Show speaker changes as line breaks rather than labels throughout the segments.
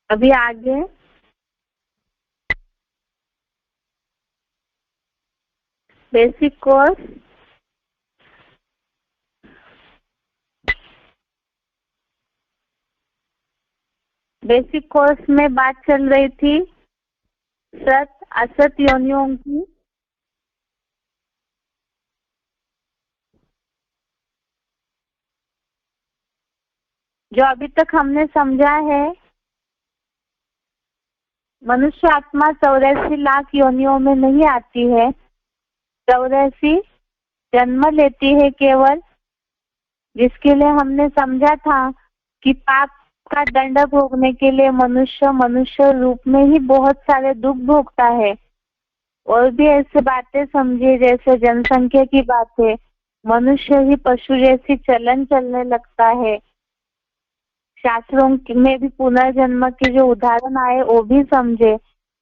अभी आगे basic course, basic course में बात चल रही थी सत असत योनियों की। जो अभी तक हमने समझा है, मनुष्य आत्मा 84 लाख योनियों में नहीं आती है, 84 जन्म लेती है केवल, जिसके लिए हमने समझा था कि पाप का दंड भोगने के लिए मनुष्य रूप में ही बहुत सारे दुख भोगता है। और भी ऐसे बातें समझे जैसे जनसंख्या की बातें, मनुष्य ही पशु जैसी चलन चलने लगता है। शास्त्रों में भी पुनर्जन्म के जो उदाहरण आए वो भी समझे।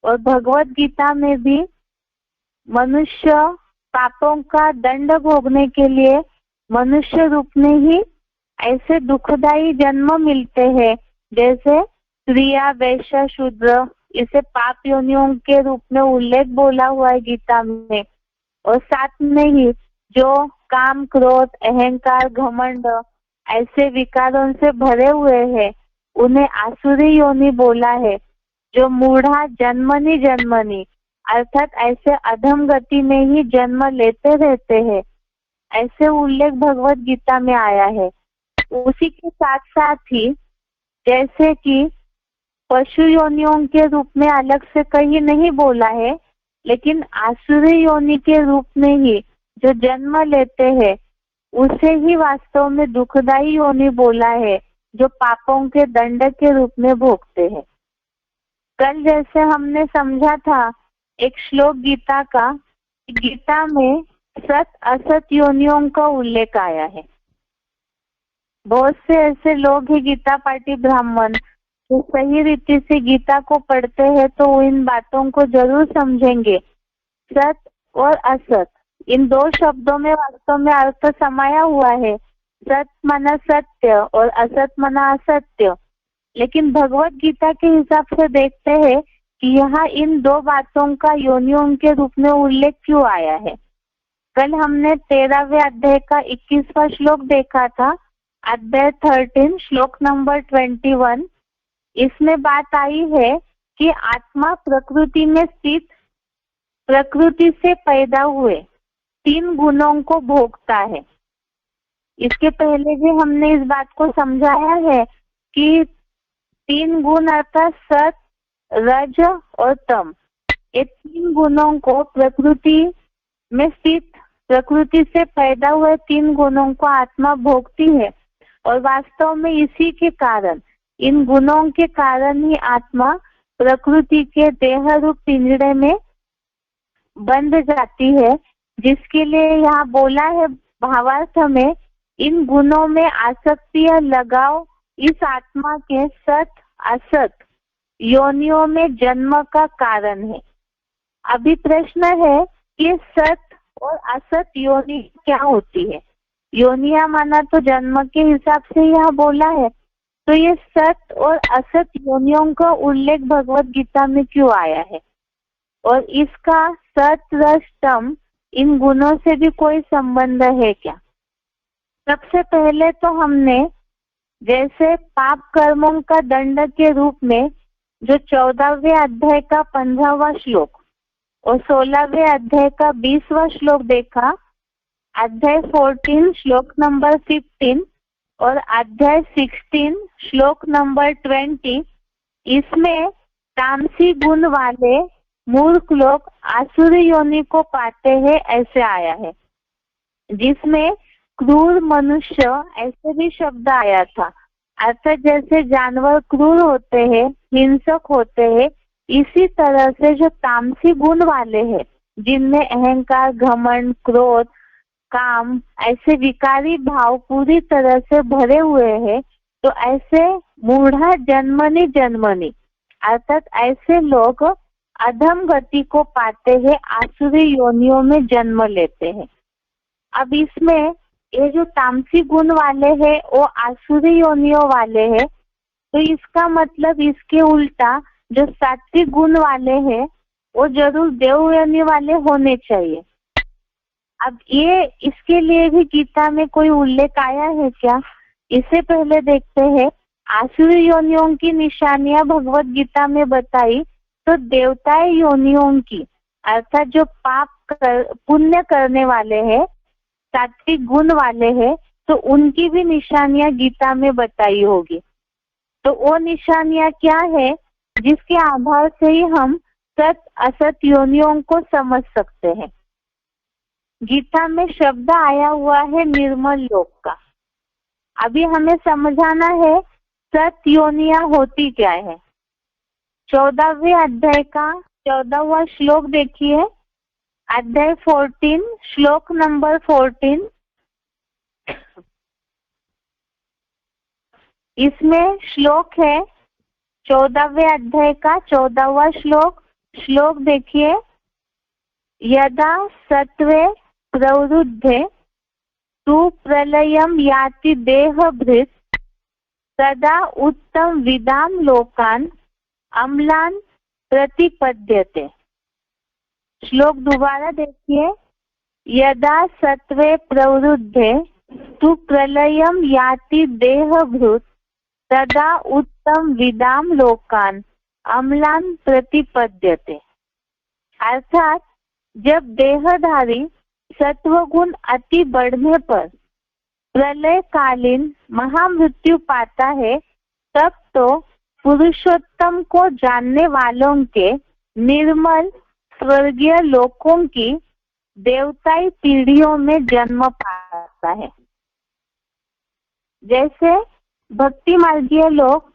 और भगवत गीता में भी मनुष्य पापों का दंड भोगने के लिए मनुष्य रूप में ही ऐसे दुखदायी जन्म मिलते हैं, जैसे स्त्रिया वैश्य शूद्र, इसे पाप योनियों के रूप में उल्लेख बोला हुआ है गीता में। और साथ में ही जो काम क्रोध अहंकार घमंड ऐसे विकारों से भरे हुए हैं, उन्हें आसुरी योनि बोला है, जो मूढ़ा जन्मनी जन्मनी अर्थात ऐसे अधम गति में ही जन्म लेते रहते हैं, ऐसे उल्लेख भगवत गीता में आया है। उसी के साथ साथ ही जैसे कि पशु योनियों के रूप में अलग से कहीं नहीं बोला है, लेकिन आसुरी योनि के रूप में ही जो जन्म लेते हैं उसे ही वास्तव में दुखदाई योनि बोला है, जो पापों के दंड के रूप में भोगते हैं। कल जैसे हमने समझा था एक श्लोक गीता का, गीता में सत असत योनियों का उल्लेख आया है। बहुत से ऐसे लोग हैं गीता पाठी ब्राह्मण जो सही रीति से गीता को पढ़ते हैं तो वो इन बातों को जरूर समझेंगे। सत और असत, इन दो शब्दों में वास्तव में अर्थ समाया हुआ है। सत माना सत्य और असत माना असत्य। लेकिन भगवत गीता के हिसाब से देखते हैं कि यहाँ इन दो बातों का योनियों के रूप में उल्लेख क्यों आया है। कल हमने 13वें अध्याय का 21वां श्लोक देखा था, अध्याय 13 श्लोक नंबर 21। इसमें बात आई है कि आत्मा प्रकृति में स्थित, प्रकृति से पैदा हुए 3 गुणों को भोगता है। इसके पहले भी हमने इस बात को समझाया है कि 3 गुण अर्थात सत रज और तम, ये 3 गुणों को प्रकृति में स्थित, प्रकृति से पैदा हुए 3 गुणों को आत्मा भोगती है। और वास्तव में इसी के कारण, इन गुणों के कारण ही आत्मा प्रकृति के देह रूप पिंजड़े में बंध जाती है, जिसके लिए यहाँ बोला है भावार्थ में, इन गुणों में आसक्ति या लगाव इस आत्मा के सत असत योनियों में जन्म का कारण है। अभी प्रश्न है कि सत और असत योनि क्या होती है। योनिया माना तो जन्म के हिसाब से यह बोला है, तो ये सत और असत योनियों का उल्लेख भगवत गीता में क्यों आया है, और इसका सत रज तम इन गुणों से भी कोई संबंध है क्या। सबसे पहले तो हमने जैसे पाप कर्मों का दंड के रूप में जो 14वें अध्याय का 15वां श्लोक और 16वें अध्याय का 20वां श्लोक देखा, अध्याय 14 श्लोक नंबर 15 और अध्याय 16 श्लोक नंबर 20, इसमें तामसी गुण वाले मूर्ख लोग आसुरी योनि को पाते हैं ऐसे आया है, जिसमें क्रूर मनुष्य ऐसे भी शब्द आया था। अर्थात जैसे जानवर क्रूर होते हैं, हिंसक होते हैं, इसी तरह से जो तामसी गुण वाले हैं, जिनमें अहंकार घमंड क्रोध काम ऐसे विकारी भाव पूरी तरह से भरे हुए हैं, तो ऐसे मूढ़ा जन्मनी जन्मनी अर्थात ऐसे लोग अधम गति को पाते हैं, आसुरी योनियों में जन्म लेते हैं। अब इसमें ये जो तामसी गुण वाले हैं वो आसुरी योनियों वाले हैं, तो इसका मतलब इसके उल्टा जो सात्विक गुण वाले हैं वो जरूर देव योनि वाले होने चाहिए। अब ये इसके लिए भी गीता में कोई उल्लेख आया है क्या? इससे पहले देखते हैं आसुरी योनियों की निशानियां भगवत गीता में बताई तो देवताएं योनियों की अर्थात जो पुण्य करने वाले हैं, सात्विक गुण वाले हैं, तो उनकी भी निशानियां गीता में बताई होगी। तो वो निशानियां क्या है जिसके आधार से ही हम सत असत योनियों को समझ सकते हैं। गीता में शब्द आया हुआ है निर्मल लोक का। अभी हमें समझाना है सत योनियां होती क्या है। 14वें अध्याय का 14वां श्लोक देखिए, अध्याय 14 श्लोक नंबर 14। इसमें श्लोक है 14वें अध्याय का 14वां श्लोक। श्लोक देखिए, यदा सत्वे प्रवृद्धे तु प्रलयम याति देहभृत् तदा उत्तम विदाम लोकान अम्लान प्रतिपद्यते। श्लोक दोबारा देखिए, यदा सत्वे प्रवृद्धे तु प्रलयम याति देहभृत् तदा उत्तम विदाम लोकान अम्लान प्रतिपद्यते। अर्थात जब देहधारी सत्वगुण अति बढ़ने पर प्रलय कालीन महामृत्यु पाता है तब तो पुरुषोत्तम को जानने वालों के निर्मल स्वर्गीय लोकों की देवताई पीढ़ियों में जन्म पाता है। जैसे भक्ति मार्गीय लोग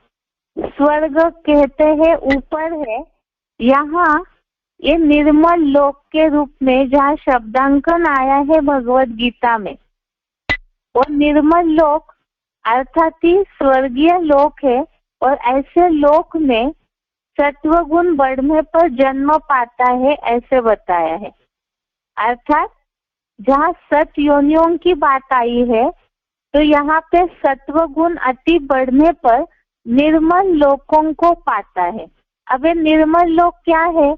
स्वर्ग कहते हैं ऊपर है, यहाँ ये निर्मल लोक के रूप में जहाँ शब्दांकन आया है भगवत गीता में, और निर्मल लोक अर्थात ही स्वर्गीय लोक है। और ऐसे लोक में सत्वगुण बढ़ने पर जन्म पाता है ऐसे बताया है। अर्थात जहाँ सत योनियों की बात आई है तो यहाँ पे सत्वगुण अति बढ़ने पर निर्मल लोकों को पाता है। अब ये निर्मल लोक क्या है?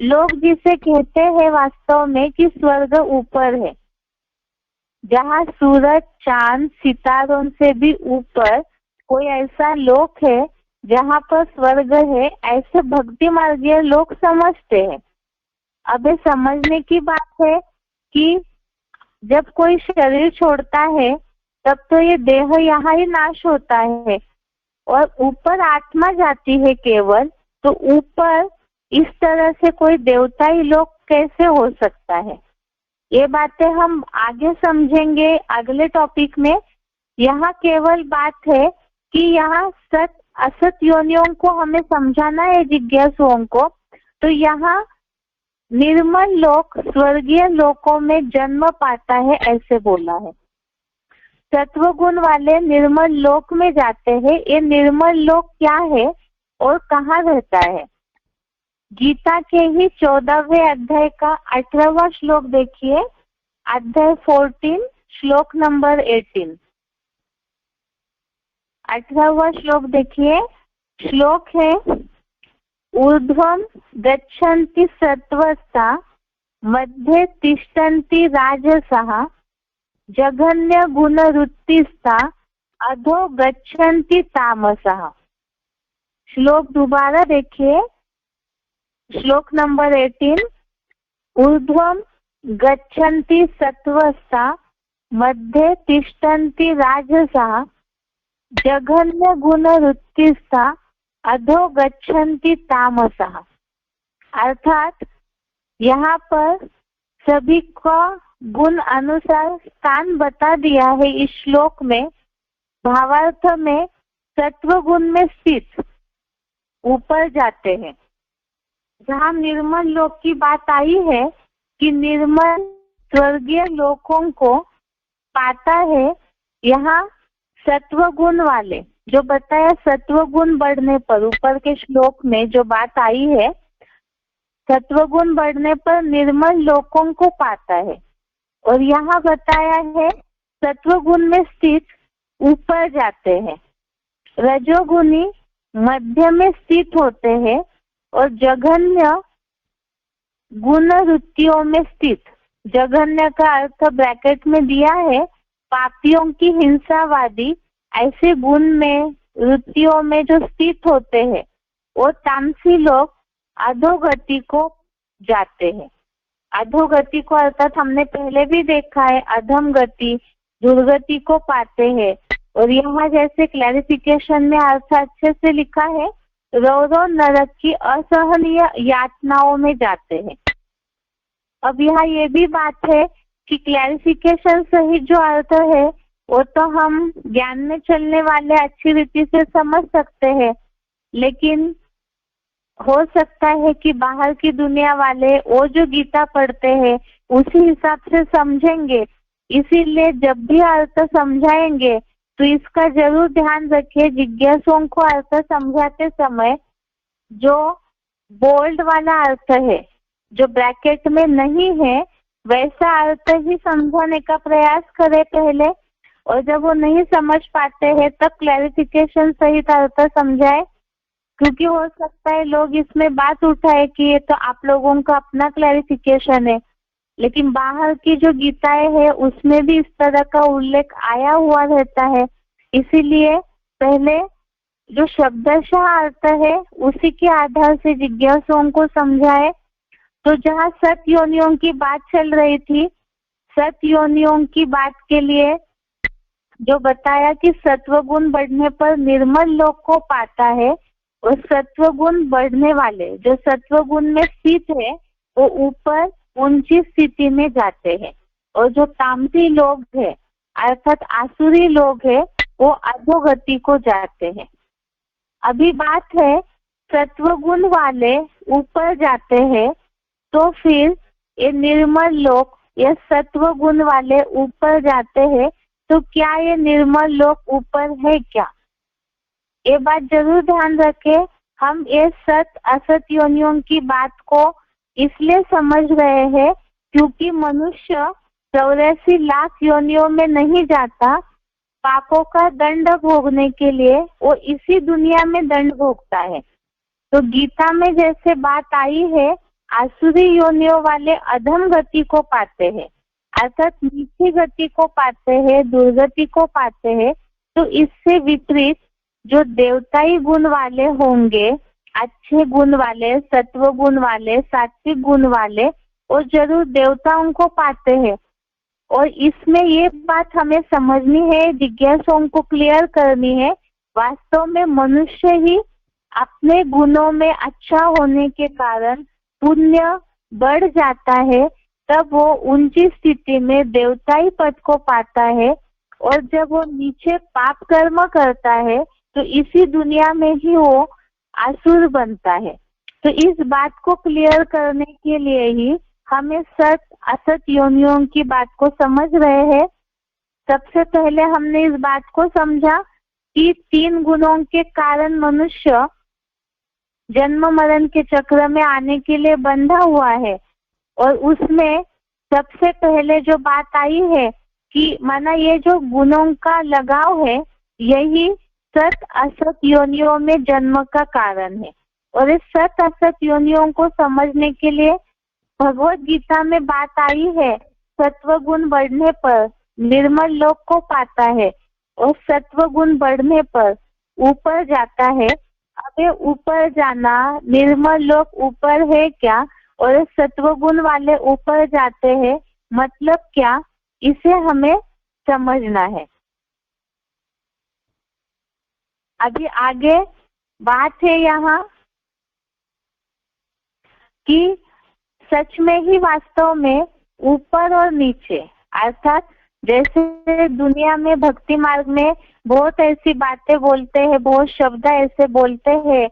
लोग जिसे कहते हैं वास्तव में कि स्वर्ग ऊपर है, जहाँ सूरज चांद सितारों से भी ऊपर कोई ऐसा लोक है जहाँ पर स्वर्ग है, ऐसे भक्ति मार्गीय लोग समझते हैं। अब ये समझने की बात है कि जब कोई शरीर छोड़ता है तब तो ये देह यहाँ ही नाश होता है और ऊपर आत्मा जाती है केवल, तो ऊपर इस तरह से कोई देवताई लोक कैसे हो सकता है? ये बातें हम आगे समझेंगे अगले टॉपिक में। यहाँ केवल बात है कि यहाँ सत असत योनियों को हमें समझाना है जिज्ञासुओं को। तो यहाँ निर्मल लोक स्वर्गीय लोकों में जन्म पाता है ऐसे बोला है। सत्वगुण वाले निर्मल लोक में जाते हैं। ये निर्मल लोक क्या है और कहाँ रहता है? गीता के ही 14वें अध्याय का 18वां श्लोक देखिए, अध्याय 14 श्लोक नंबर 18। 18वां श्लोक देखिए, श्लोक है ऊर्ध्वं गच्छन्ति सत्वस्ता मध्ये तिष्ठन्ति राजसः जघन्य गुणवृत्तिस्ता अधो गच्छन्ति तामसः। श्लोक दोबारा देखिए, श्लोक नंबर 18, ऊर्ध्वं गच्छन्ति सत्वस्ता मध्ये तिष्ठन्ति राजसः जघन्य गुणवृत्तिस्ता अधो गच्छन्ति तामसः। अर्थात यहाँ पर सभी का गुण अनुसार स्थान बता दिया है इस श्लोक में। भावार्थ में सत्व गुण में स्थित ऊपर जाते हैं। जहाँ निर्मल लोक की बात आई है कि निर्मल स्वर्गीय लोकों को पाता है, यहाँ सत्व गुण वाले जो बताया सत्व गुण बढ़ने पर, ऊपर के श्लोक में जो बात आई है सत्व गुण बढ़ने पर निर्मल लोकों को पाता है। और यहाँ बताया है सत्व गुण में स्थित ऊपर जाते हैं। रजोगुणी मध्य में स्थित होते हैं और जघन्य गुण वृत्तियों में स्थित। जघन्य का अर्थ ब्रैकेट में दिया है पापियों की हिंसावादी ऐसे गुण में वृत्तियों में जो स्थित होते हैं वो तामसी लोग अधोगति को जाते हैं। अधोगति को अर्थात हमने पहले भी देखा है, अधम गति दुर्गति को पाते हैं। और यहाँ जैसे क्लैरिफिकेशन में अर्थ अच्छे से लिखा है, रौरव नरक की असहनीय यातनाओं में जाते हैं। अब यहाँ ये भी बात है कि क्लैरिफिकेशन सहित जो अर्थ है वो तो हम ज्ञान में चलने वाले अच्छी रीति से समझ सकते हैं, लेकिन हो सकता है कि बाहर की दुनिया वाले वो जो गीता पढ़ते हैं उसी हिसाब से समझेंगे। इसीलिए जब भी अर्थ समझाएंगे तो इसका जरूर ध्यान रखिए, जिज्ञासुओं को अर्थ समझाते समय जो बोल्ड वाला अर्थ है, जो ब्रैकेट में नहीं है, वैसा अर्थ ही समझाने का प्रयास करें पहले, और जब वो नहीं समझ पाते हैं तब क्लैरिफिकेशन सहित अर्थ समझाए। क्योंकि हो सकता है लोग इसमें बात उठाए कि ये तो आप लोगों का अपना क्लैरिफिकेशन है, लेकिन बाहर की जो गीताएं है उसमें भी इस तरह का उल्लेख आया हुआ रहता है। इसीलिए पहले जो शब्दशः अर्थ है उसी के आधार से जिज्ञासुओं को समझाए। तो जहाँ सत योनियों की बात चल रही थी, सत योनियों की बात के लिए जो बताया कि सत्वगुण बढ़ने पर निर्मल लोक को पाता है, और सत्वगुण बढ़ने वाले जो सत्वगुण में स्थित है वो ऊपर ऊंची स्थिति में जाते हैं, और जो तामसी लोग है अर्थात आसुरी लोग है वो अधोगति को जाते हैं। अभी बात है सत्वगुण वाले ऊपर जाते हैं, तो फिर ये निर्मल लोक या सत्वगुण वाले ऊपर जाते हैं, तो क्या ये निर्मल लोक ऊपर है क्या? ये बात जरूर ध्यान रखें। हम ये सत असत योनियों की बात को इसलिए समझ रहे हैं क्योंकि मनुष्य 84 लाख योनियों में नहीं जाता, पापों का दंड भोगने के लिए वो इसी दुनिया में दंड भोगता है। तो गीता में जैसे बात आई है, आसुरी योनियों वाले अधम गति को पाते हैं, अर्थात नीची गति को पाते हैं, दुर्गति को पाते हैं। तो इससे विपरीत जो देवताई गुण वाले होंगे, अच्छे गुण वाले, सत्व गुण वाले, सात्विक गुण वाले, वो जरूर देवताओं को पाते हैं। और इसमें ये बात हमें समझनी है, जिज्ञासुओं को क्लियर करनी है, वास्तव में मनुष्य ही अपने गुणों में अच्छा होने के कारण पुण्य बढ़ जाता है, तब वो ऊंची स्थिति में देवताई पद को पाता है। और जब वो नीचे पाप कर्म करता है तो इसी दुनिया में ही वो असुर बनता है। तो इस बात को क्लियर करने के लिए ही हमें सत असत योनियों की बात को समझ रहे हैं। सबसे पहले हमने इस बात को समझा कि 3 गुणों के कारण मनुष्य जन्म मरण के चक्र में आने के लिए बंधा हुआ है, और उसमें सबसे पहले जो बात आई है कि माना ये जो गुणों का लगाव है यही सत असत योनियों में जन्म का कारण है। और इस सत असत योनियों को समझने के लिए भगवत गीता में बात आई है, सत्व गुण बढ़ने पर निर्मल लोक को पाता है और सत्व गुण बढ़ने पर ऊपर जाता है। अब ये ऊपर जाना, निर्मल लोक ऊपर है क्या और सत्व गुण वाले ऊपर जाते हैं, मतलब क्या, इसे हमें समझना है। अभी आगे बात है यहाँ कि सच में ही वास्तव में ऊपर और नीचे, अर्थात जैसे दुनिया में भक्ति मार्ग में बहुत ऐसी बातें बोलते हैं, बहुत शब्द ऐसे बोलते हैं,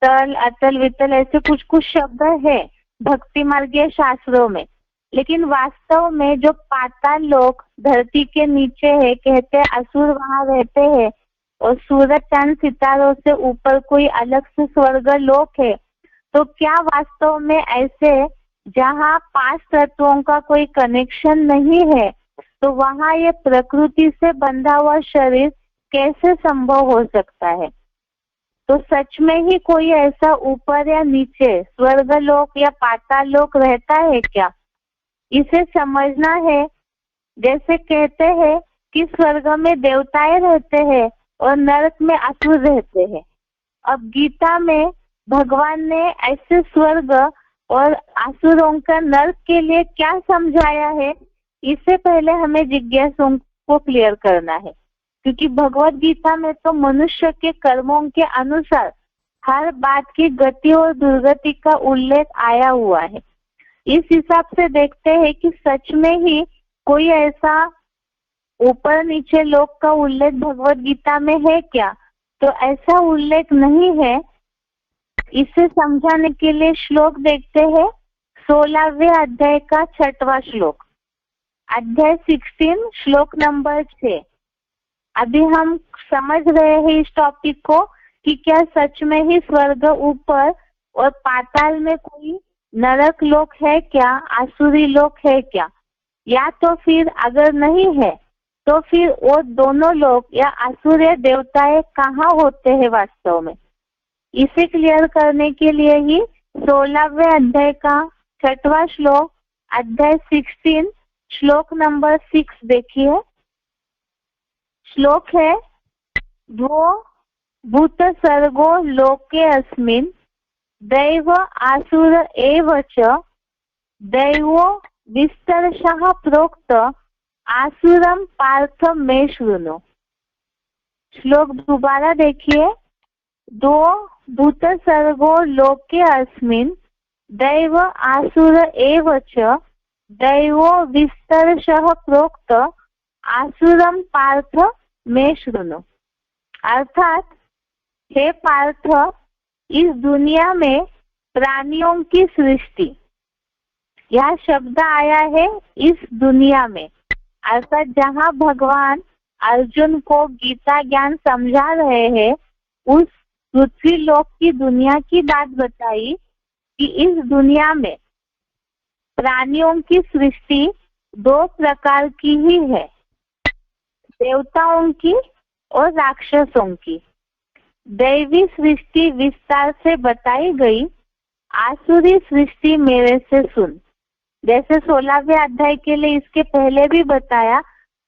तल अतल वितल ऐसे कुछ कुछ शब्द है भक्ति मार्गीय शास्त्रों में, लेकिन वास्तव में जो पाताल लोक धरती के नीचे है, कहते असुर वहां रहते हैं, और सूरज चांद सितारों से ऊपर कोई अलग से स्वर्ग लोक है। तो क्या वास्तव में ऐसे जहाँ 5 तत्वों का कोई कनेक्शन नहीं है, तो वहाँ ये प्रकृति से बंधा हुआ शरीर कैसे संभव हो सकता है? तो सच में ही कोई ऐसा ऊपर या नीचे स्वर्गलोक या पाताल लोक रहता है क्या? इसे समझना है। जैसे कहते हैं कि स्वर्ग में देवताएं रहते हैं और नरक में असुर रहते हैं। अब गीता में भगवान ने ऐसे स्वर्ग और असुरों का नरक के लिए क्या समझाया है, इससे पहले हमें जिज्ञासुओं को क्लियर करना है। क्योंकि भगवत गीता में तो मनुष्य के कर्मों के अनुसार हर बात की गति और दुर्गति का उल्लेख आया हुआ है। इस हिसाब से देखते हैं कि सच में ही कोई ऐसा ऊपर नीचे लोक का उल्लेख भगवत गीता में है क्या? तो ऐसा उल्लेख नहीं है। इसे समझाने के लिए श्लोक देखते हैं। 16वें अध्याय का 6वां श्लोक, अध्याय 16 श्लोक नंबर 6। अभी हम समझ रहे हैं इस टॉपिक को कि क्या सच में ही स्वर्ग ऊपर और पाताल में कोई नरक लोक है क्या, आसुरी लोक है क्या? या तो फिर अगर नहीं है तो फिर वो दोनों लोक या असुर या देवताएं कहाँ होते हैं वास्तव में? इसे क्लियर करने के लिए ही 16वें अध्याय का 6वां श्लोक, अध्याय 16 श्लोक नंबर 6 देखिए। श्लोक है, वो भूत सर्गो लोके अस्मिन् दैव आसुर एव च दैवो विस्तरशः प्रोक्त आसुरम पार्थ मे शृणु। श्लोक दोबारा देखिए। दो भूत सर्गो लोके अस्मिन् दैव आसुर एव च दैवो विस्तरशः प्रोक्त आसुरम पार्थ मे शृणु। अर्थात हे पार्थ, इस दुनिया में प्राणियों की सृष्टि, यह शब्द आया है इस दुनिया में, अर्थात जहाँ भगवान अर्जुन को गीता ज्ञान समझा रहे हैं, उस पृथ्वी लोक की दुनिया की बात बताई कि इस दुनिया में प्राणियों की सृष्टि दो प्रकार की ही है, देवताओं की और राक्षसों की। दैवी सृष्टि विस्तार से बताई गई, आसुरी सृष्टि मेरे से सुन। जैसे 16वें अध्याय के लिए इसके पहले भी बताया,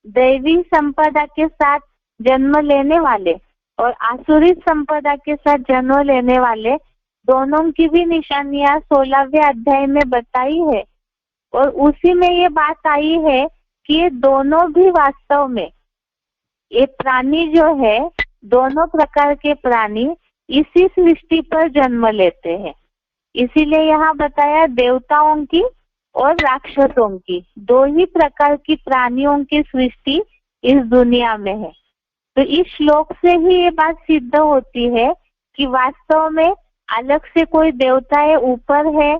दैवी संपदा के साथ जन्म लेने वाले और आसुरी संपदा के साथ जन्म लेने वाले दोनों की भी निशानियां 16वें अध्याय में बताई है। और उसी में ये बात आई है कि ये दोनों भी वास्तव में, ये प्राणी जो है, दोनों प्रकार के प्राणी इसी सृष्टि पर जन्म लेते हैं। इसीलिए यहाँ बताया देवताओं की और राक्षसों की, दो ही प्रकार की प्राणियों की सृष्टि इस दुनिया में है। तो इस श्लोक से ही ये बात सिद्ध होती है कि वास्तव में अलग से कोई देवताएं ऊपर है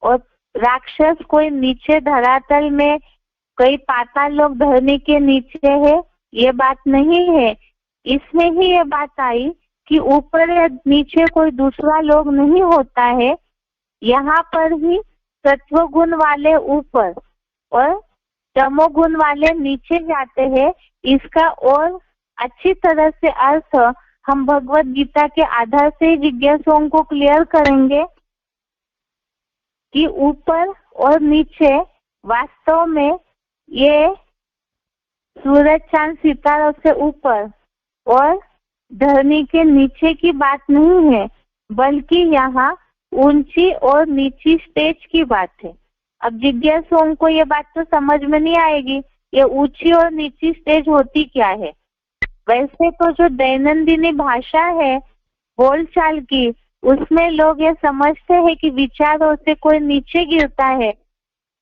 और राक्षस कोई नीचे धरातल में, कोई पाताल लोक धरनी के नीचे है, ये बात नहीं है। इसमें ही ये बात आई कि ऊपर या नीचे कोई दूसरा लोक नहीं होता है। यहाँ पर ही सत्व गुण वाले ऊपर और तमोगुण वाले नीचे जाते हैं। इसका और अच्छी तरह से अर्थ हम भगवत गीता के आधार से जिज्ञासुओं को क्लियर करेंगे कि ऊपर और नीचे वास्तव में ये सूरज चांद सितारों से ऊपर और धरनी के नीचे की बात नहीं है, बल्कि यहाँ ऊंची और नीची स्टेज की बात है। अब जिज्ञासुओं को ये बात तो समझ में नहीं आएगी, ये ऊंची और नीची स्टेज होती क्या है। वैसे तो जो दैनंदिनी भाषा है बोलचाल की, उसमें लोग ये समझते हैं कि विचारों से कोई नीचे गिरता है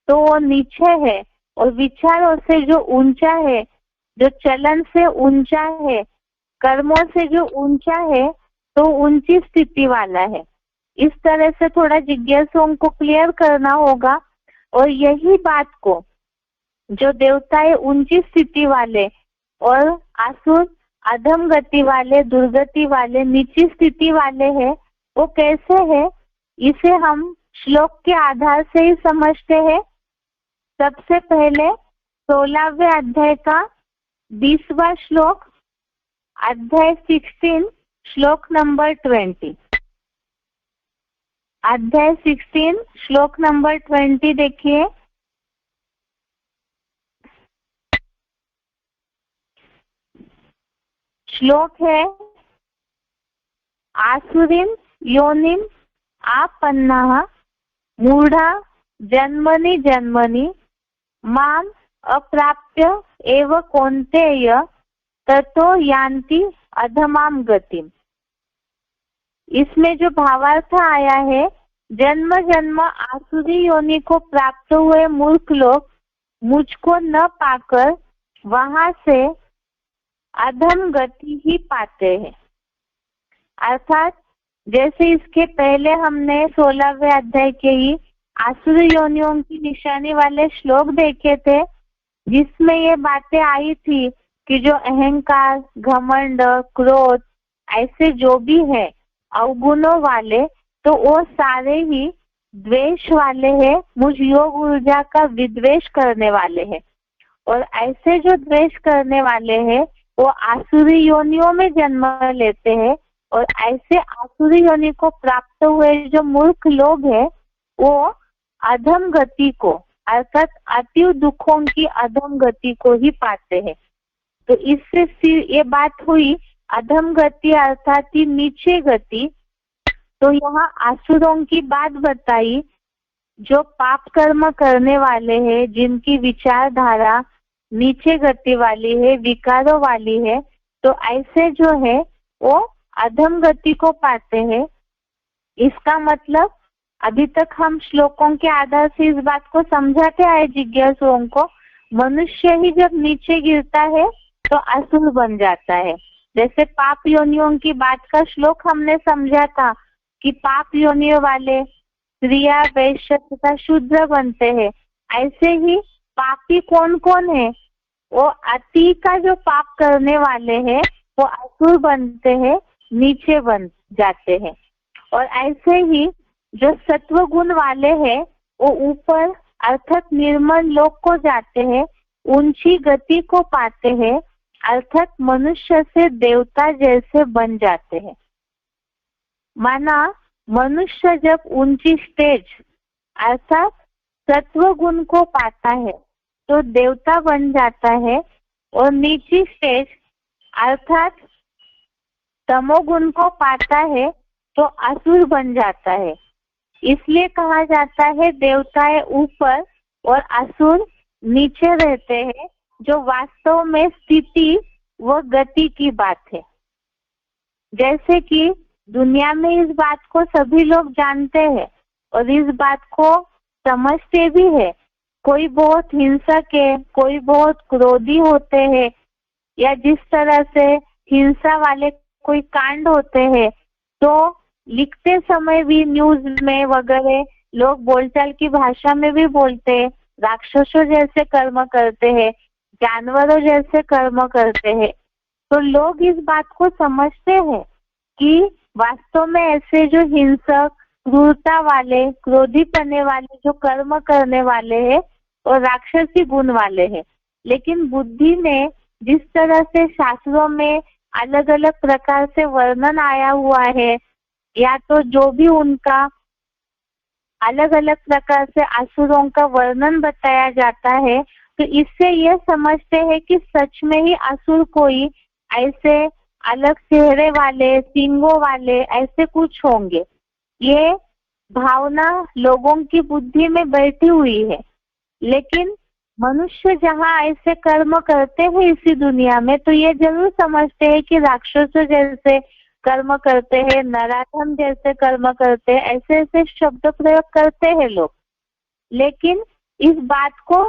तो वो नीचे है, और विचारों से जो ऊंचा है, जो चलन से ऊंचा है, कर्मों से जो ऊंचा है, तो ऊंची स्थिति वाला है। इस तरह से थोड़ा जिज्ञासुओं को क्लियर करना होगा। और यही बात को जो देवताएं ऊंची स्थिति वाले और आसुर अधम गति वाले, दुर्गति वाले, नीची स्थिति वाले हैं, वो कैसे है, इसे हम श्लोक के आधार से ही समझते हैं। सबसे पहले 16वें अध्याय का 20वां श्लोक, अध्याय 16 श्लोक नंबर 20। अध्याय 16 श्लोक नंबर 20 देखिए। श्लोक है, आसुरीं योनिम आपन्नाः मूढ़ा जन्मनि जन्मनि माम अप्राप्य एव कौन्तेय ततो यान्ति अधमाम गतिम। इसमें जो भावार्थ आया है, जन्म जन्म आसुरी योनि को प्राप्त हुए मूर्ख लोग मुझको न पाकर वहां से अधम गति ही पाते हैं। अर्थात जैसे इसके पहले हमने 16वें अध्याय के ही आसुरी योनियों की निशानी वाले श्लोक देखे थे, जिसमें ये बातें आई थी कि जो अहंकार, घमंड, क्रोध ऐसे जो भी है अवगुणों वाले, तो वो सारे ही द्वेष वाले हैं, मुझ योग ऊर्जा का विद्वेष करने वाले हैं। और ऐसे जो द्वेष करने वाले हैं वो आसुरी योनियों में जन्म लेते हैं। और ऐसे आसुरी योनि को प्राप्त हुए जो मूर्ख लोग हैं वो अधम गति को, अर्थात अति दुखों की अधम गति को ही पाते हैं। तो इससे ये बात हुई अधम गति अर्थात ही नीचे गति। तो यहाँ आसुरों की बात बताई, जो पाप कर्म करने वाले हैं, जिनकी विचारधारा नीचे गति वाली है, विकारों वाली है, तो ऐसे जो है वो अधम गति को पाते हैं। इसका मतलब अभी तक हम श्लोकों के आधार से इस बात को समझाते आए जिज्ञासुओं को, मनुष्य ही जब नीचे गिरता है तो असुर बन जाता है। जैसे पाप योनियों की बात का श्लोक हमने समझा था कि पाप योनियों वाले स्त्रियां, वैश्य तथा शूद्र बनते हैं। ऐसे ही पापी कौन कौन है, वो अति का जो पाप करने वाले हैं वो असुर बनते हैं, नीचे बन जाते हैं। और ऐसे ही जो सत्व गुण वाले हैं वो ऊपर अर्थात निर्मल लोक को जाते हैं, ऊंची गति को पाते हैं, अर्थात मनुष्य से देवता जैसे बन जाते हैं। माना मनुष्य जब ऊंची स्टेज अर्थात सत्व गुण को पाता है तो देवता बन जाता है, और नीची स्टेज अर्थात तमोगुण को पाता है तो असुर बन जाता है। इसलिए कहा जाता है देवताएं ऊपर और असुर नीचे रहते हैं, जो वास्तव में स्थिति व गति की बात है। जैसे कि दुनिया में इस बात को सभी लोग जानते हैं और इस बात को समझते भी है। कोई बहुत हिंसक है, कोई बहुत क्रोधी होते हैं, या जिस तरह से हिंसा वाले कोई कांड होते हैं तो लिखते समय भी न्यूज में वगैरह लोग बोलचाल की भाषा में भी बोलते हैं, राक्षसों जैसे कर्म करते हैं, जानवरों जैसे कर्म करते हैं। तो लोग इस बात को समझते हैं कि वास्तव में ऐसे जो हिंसक, क्रूरता वाले, क्रोधी करने वाले जो कर्म करने वाले हैं और राक्षसी गुण वाले हैं। लेकिन बुद्धि में जिस तरह से शास्त्रों में अलग अलग प्रकार से वर्णन आया हुआ है, या तो जो भी उनका अलग अलग प्रकार से असुरों का वर्णन बताया जाता है, तो इससे यह समझते हैं कि सच में ही असुर कोई ऐसे अलग चेहरे वाले, सींगों वाले ऐसे कुछ होंगे। ये भावना लोगों की बुद्धि में बैठी हुई है। लेकिन मनुष्य जहाँ ऐसे कर्म करते हैं इसी दुनिया में, तो ये जरूर समझते हैं कि राक्षसों जैसे कर्म करते हैं, नराधम जैसे कर्म करते हैं, ऐसे ऐसे शब्द प्रयोग करते हैं लोग। लेकिन इस बात को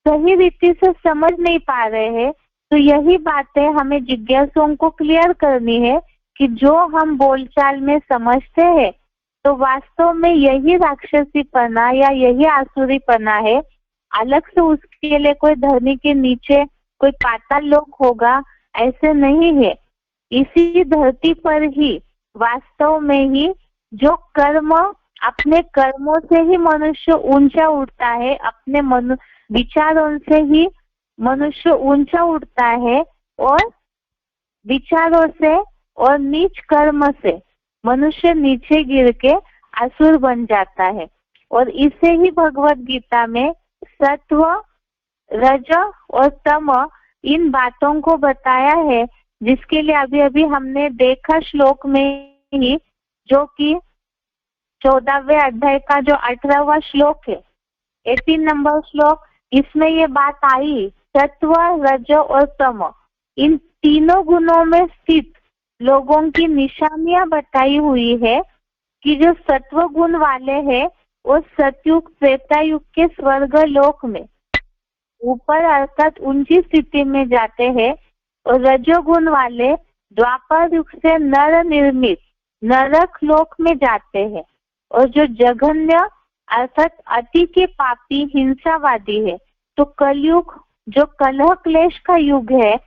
सही रीति से समझ नहीं पा रहे हैं। तो यही बातें हमें जिज्ञासुओं को क्लियर करनी है कि जो हम बोलचाल में समझते हैं तो वास्तव में यही राक्षसीपना या यही आसुरीपना है। अलग से उसके लिए कोई धरनी के नीचे कोई पाताल लोक होगा ऐसे नहीं है। इसी धरती पर ही वास्तव में ही जो कर्म, अपने कर्मों से ही मनुष्य ऊंचा उठता है, अपने विचारों से ही मनुष्य ऊंचा उठता है और विचारों से और नीच कर्म से मनुष्य नीचे गिर के असुर बन जाता है। और इसे ही भगवत गीता में सत्व, रज और तम इन बातों को बताया है, जिसके लिए अभी अभी हमने देखा श्लोक में ही, जो कि 14वें अध्याय का जो 18वां श्लोक है, 18 नंबर श्लोक, इसमें ये बात आई। सत्व, रज और तम इन तीनों गुणों में स्थित लोगों की निशानियां बताई हुई है कि जो सत्व गुण वाले हैं वो सतयुग त्रेतायुग के स्वर्ग लोक में ऊपर अर्थात ऊंची स्थिति में जाते हैं, और रजोगुण वाले द्वापर युग से नर निर्मित नरक लोक में जाते हैं। और जो जघन्य अर्थात अति के पापी हिंसावादी है, तो कलयुग जो कलह क्लेश का युग है,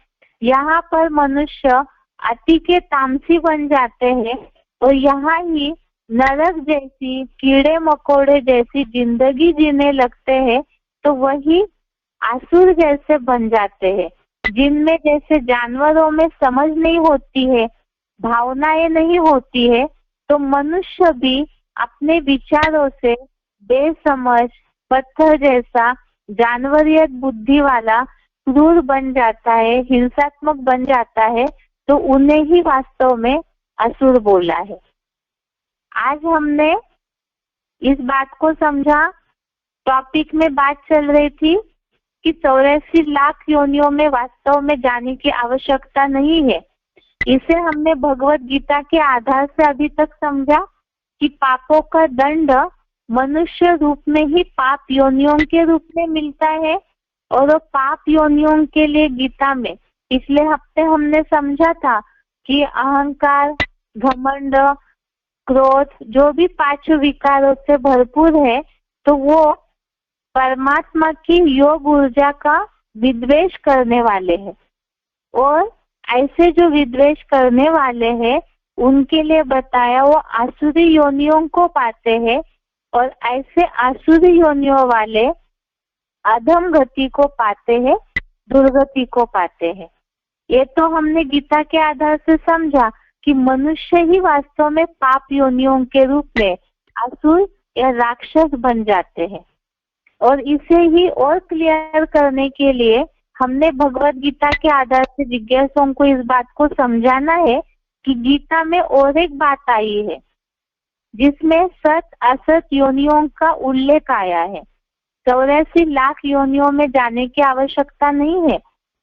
यहाँ पर मनुष्य अति के तामसी बन जाते हैं और यहाँ ही नरक जैसी कीड़े मकोड़े जैसी जिंदगी जीने लगते हैं। तो वही आसुर जैसे बन जाते हैं, जिनमें जैसे जानवरों में समझ नहीं होती है, भावनाएं नहीं होती है, तो मनुष्य भी अपने विचारों से बेसमझ पत्थर जैसा जानवरियत बुद्धि वाला क्रूर बन जाता है, हिंसात्मक बन जाता है। तो उन्हें ही वास्तव में असुर बोला है। आज हमने इस बात को समझा। टॉपिक में बात चल रही थी कि 84 लाख योनियों में वास्तव में जाने की आवश्यकता नहीं है। इसे हमने भगवत गीता के आधार से अभी तक समझा कि पापों का दंड मनुष्य रूप में ही पाप योनियों के रूप में मिलता है। और वो पाप योनियों के लिए गीता में पिछले हफ्ते हमने समझा था कि अहंकार, घमंड, क्रोध जो भी 5 विकारों से भरपूर है, तो वो परमात्मा की योग ऊर्जा का विद्वेष करने वाले हैं। और ऐसे जो विद्वेष करने वाले हैं उनके लिए बताया वो आसुरी योनियों को पाते हैं, और ऐसे आसुरी योनियों वाले अधम गति को पाते हैं, दुर्गति को पाते हैं। ये तो हमने गीता के आधार से समझा कि मनुष्य ही वास्तव में पाप योनियों के रूप में असुर या राक्षस बन जाते हैं। और इसे ही और क्लियर करने के लिए हमने भगवत गीता के आधार से जिज्ञासुओं को इस बात को समझाना है कि गीता में और एक बात आई है जिसमें सत असत योनियों का उल्लेख आया है। 84 लाख योनियों में जाने की आवश्यकता नहीं है,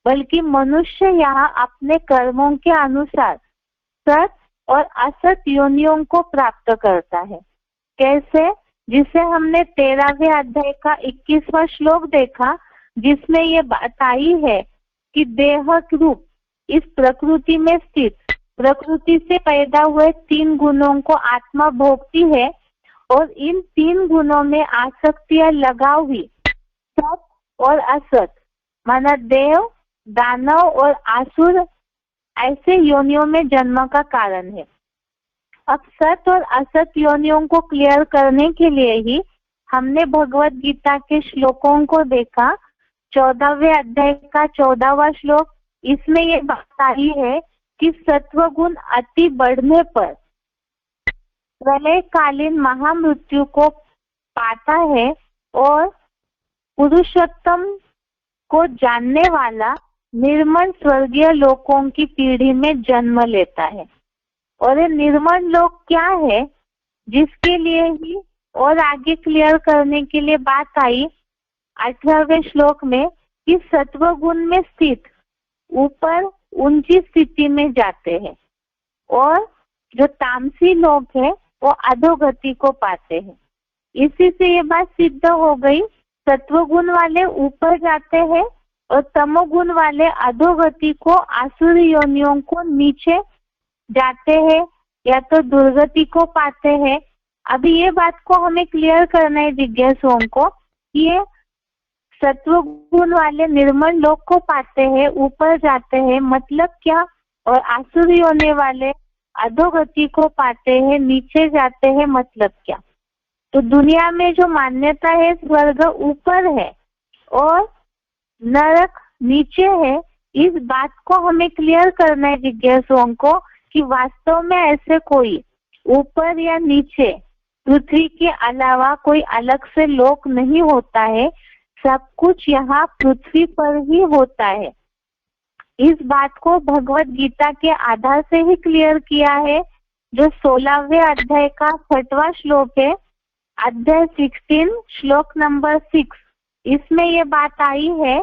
बल्कि मनुष्य यहाँ अपने कर्मों के अनुसार सत और असत योनियों को प्राप्त करता है। कैसे? जिसे हमने 13वें अध्याय का 21वां श्लोक देखा, जिसमें ये बात आई है कि देह रूप इस प्रकृति में स्थित प्रकृति से पैदा हुए 3 गुणों को आत्मा भोगती है, और इन 3 गुणों में आसक्तियां लगाव हुई सत और असत माना देव, दानव और आसुर ऐसे योनियों में जन्म का कारण है। अब सत और असत योनियों को क्लियर करने के लिए ही हमने भगवत गीता के श्लोकों को देखा। 14वें अध्याय का 14वां श्लोक, इसमें ये बात आई है कि सत्व गुण अति बढ़ने पर प्रलयकालीन महामृत्यु को पाता है और पुरुषोत्तम को जानने वाला निर्मल स्वर्गीय लोकों की पीढ़ी में जन्म लेता है। और ये निर्मल लोक क्या है, जिसके लिए ही और आगे क्लियर करने के लिए बात आई 18वें श्लोक में कि सत्व गुण में स्थित ऊपर ऊंची स्थिति में जाते हैं, और जो तामसी लोग हैं वो अधोगति को पाते हैं। इसी से ये बात सिद्ध हो गई, सत्व गुण वाले ऊपर जाते हैं और तमोगुण वाले अधोगति को आसुरी योनियों को नीचे जाते हैं या तो दुर्गति को पाते हैं। अभी ये बात को हमें क्लियर करना है जिज्ञासुओं को कि ये सत्व गुण वाले निर्मल लोक को पाते हैं, ऊपर जाते हैं, मतलब क्या, और आसुरी होने वाले अधोगति को पाते हैं, नीचे जाते हैं, मतलब क्या। तो दुनिया में जो मान्यता है स्वर्ग ऊपर है और नरक नीचे है, इस बात को हमें क्लियर करना है जिज्ञासुओं को कि वास्तव में ऐसे कोई ऊपर या नीचे पृथ्वी के अलावा कोई अलग से लोक नहीं होता है, सब कुछ यहाँ पृथ्वी पर ही होता है। इस बात को भगवत गीता के आधार से ही क्लियर किया है, जो 16वें अध्याय का 6वां श्लोक है, अध्याय 16 श्लोक नंबर 6। इसमें ये बात आई है,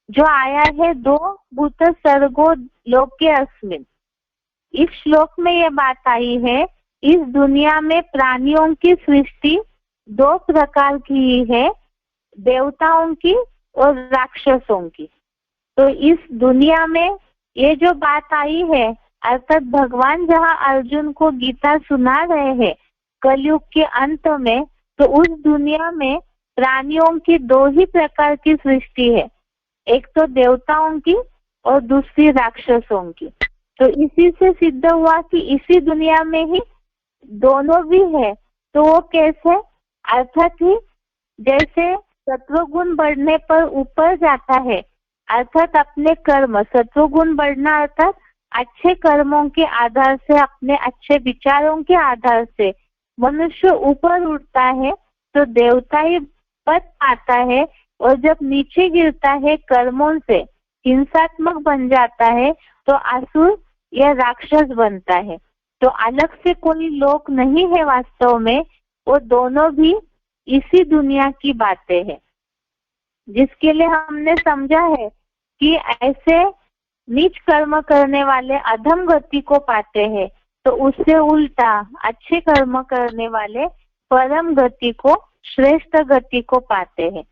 जो आया है 2 भूत सर्गो लोके अस्मिन्। इस श्लोक में ये बात आई है, इस दुनिया में प्राणियों की सृष्टि 2 प्रकार की है, देवताओं की और राक्षसों की। तो इस दुनिया में ये जो बात आई है, अर्थात भगवान जहाँ अर्जुन को गीता सुना रहे हैं कलयुग के अंत में, तो उस दुनिया में प्राणियों की 2 ही प्रकार की सृष्टि है, एक तो देवताओं की और दूसरी राक्षसों की। तो इसी से सिद्ध हुआ कि इसी दुनिया में ही दोनों भी है। तो वो कैसे? अर्थात ही जैसे सत्वगुण बढ़ने पर ऊपर जाता है, अर्थात अपने कर्म, सत्वगुण बढ़ना अर्थात अच्छे कर्मों के आधार से, अपने अच्छे विचारों के आधार से मनुष्य ऊपर उठता है तो देवताई पद पाता है, और जब नीचे गिरता है कर्मों से हिंसात्मक बन जाता है तो असुर या राक्षस बनता है। तो अलग से कोई लोक नहीं है वास्तव में, वो दोनों भी इसी दुनिया की बातें हैं, जिसके लिए हमने समझा है कि ऐसे नीच कर्म करने वाले अधम गति को पाते हैं, तो उससे उल्टा अच्छे कर्म करने वाले परम गति को, श्रेष्ठ गति को पाते हैं।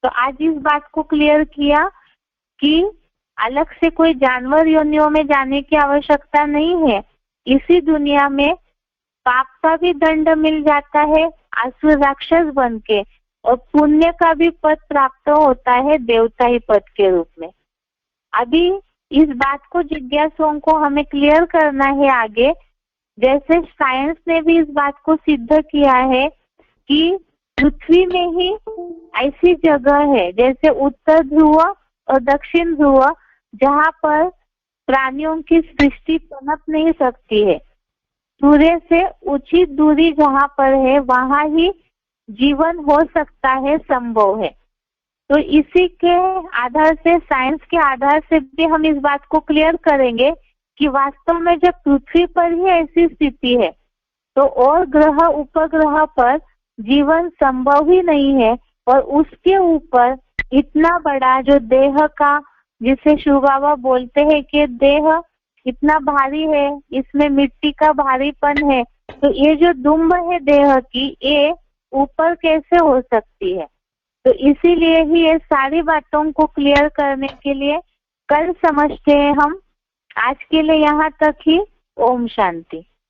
तो आज इस बात को क्लियर किया कि अलग से कोई जानवर योनियों में जाने की आवश्यकता नहीं है, इसी दुनिया में पाप का भी दंड मिल जाता है असुर राक्षस बन के, और पुण्य का भी पद प्राप्त होता है देवताई पद के रूप में। अभी इस बात को जिज्ञासुओं को हमें क्लियर करना है आगे, जैसे साइंस ने भी इस बात को सिद्ध किया है कि पृथ्वी में ही ऐसी जगह है, जैसे उत्तर ध्रुव और दक्षिण ध्रुव, जहाँ पर प्राणियों की सृष्टि पनप नहीं सकती है। सूर्य से उचित दूरी जहाँ पर है वहाँ ही जीवन हो सकता है, संभव है। तो इसी के आधार से, साइंस के आधार से भी हम इस बात को क्लियर करेंगे कि वास्तव में जब पृथ्वी पर ही ऐसी स्थिति है तो और ग्रह उपग्रह पर जीवन संभव ही नहीं है, और उसके ऊपर इतना बड़ा जो देह का, जिसे शिव बाबा बोलते हैं कि देह इतना भारी है, इसमें मिट्टी का भारीपन है, तो ये जो दुम्ब है देह की, ये ऊपर कैसे हो सकती है। तो इसीलिए ही ये सारी बातों को क्लियर करने के लिए कल समझते हैं हम। आज के लिए यहाँ तक ही। ओम शांति।